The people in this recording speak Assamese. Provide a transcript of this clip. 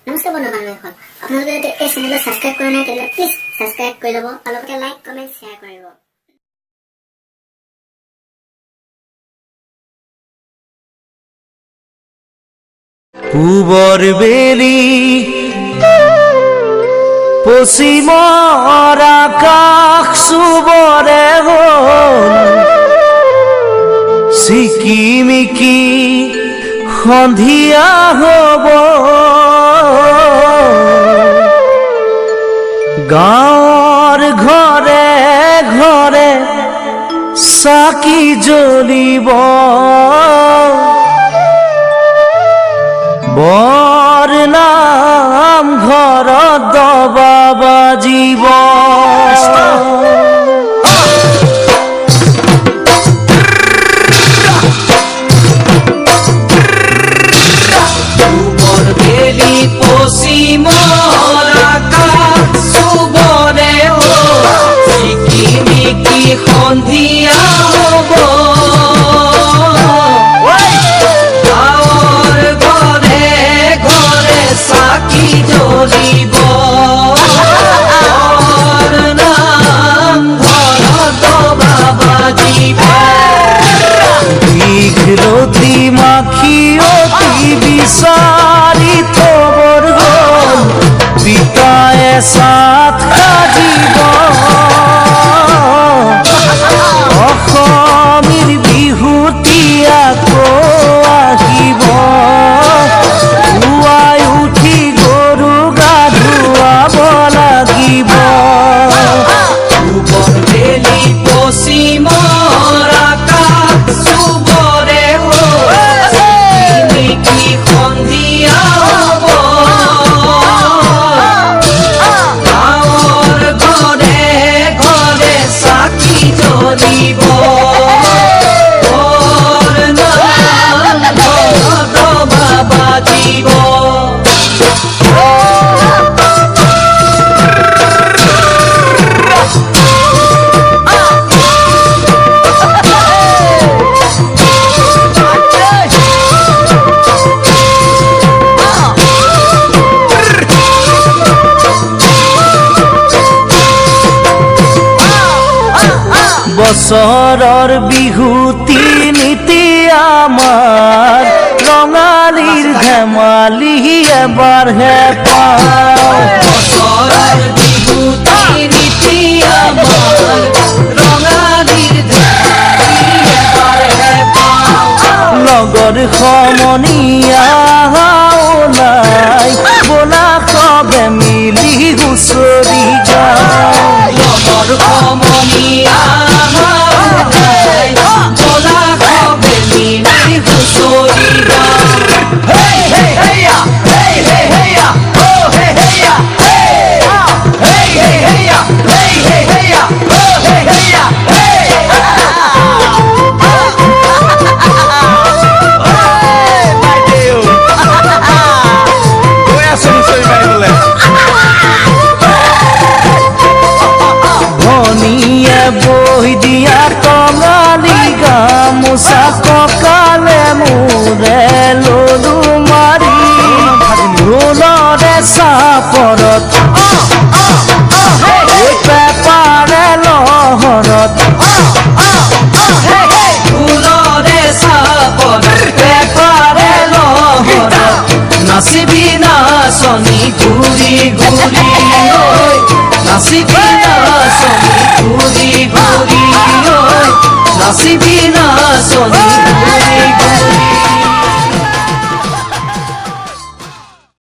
নমস্কাৰ বন্ধু বান্ধৱীসকল, আপোনালোকে যদি এই চেনেলটো ছাবস্ক্ৰাইব কৰা নাই তেন্তে প্লিজ ছাবস্ক্ৰাইব কৰি ল'ব আৰু লগতে লাইক কমেণ্ট শ্বেয়াৰ কৰিব। পূবৰ বেলি পশ্চিমৰ আকাশ চুবৰে হ'ল চিকিমিকি সন্ধিয়া হ'ব। গাঁৱৰ ঘৰে ঘৰে চাকি জ্বলিব, বৰ নাম ঘৰত দবা বাজিব। পূবৰ বেলি পশ্চিমৰ আকাশ চুবৰে হ'ল চিকিমিকি সন্ধিয়া হ'ব। দীঘলতি মাখি অতি বিচাৰি থবৰ গ'ল পিতায়ে সাত সাজিব। অসমীৰ বিহুতি আকৌ আহিব। পুৱাই উঠি গৰু গা ধুৱাব লাগিব। পূবৰ বেলি পশ্চিমৰ আকাশ চুবৰে হ'ল চিকিমিকি সন্ধিয়া হ'ব। গাঁৱৰ ঘৰে ঘৰে চাকি জ্বলিব, বৰ নাম ঘৰত দবা বাজিব। বছৰৰ বিহুতি নীতি আমাৰ ৰঙালীৰ ধেমালি এবাৰহে পাওঁ। বছৰৰ বিহুতি নীতি আমাৰ ৰঙালীৰ ধেমালি এবাৰহে পাওঁ। লগৰ সমনীয়া ওলাই বোলা সবে মিলি হুঁচৰি গাওঁ। লগৰ সমনীয়া বৈ দিয়া কঙালী গামোচা কঁকালে মূৰে ললো মাৰি ঢোলৰে চাপৰত পেপাৰে লহৰত ঢোলৰে চাপৰত পেপাৰে লহৰত নাচিবি নাচনি ঘূৰি ঘূৰি নাচিবি নাচনি ঘূৰি ঘূৰি নাচিবি নাচনি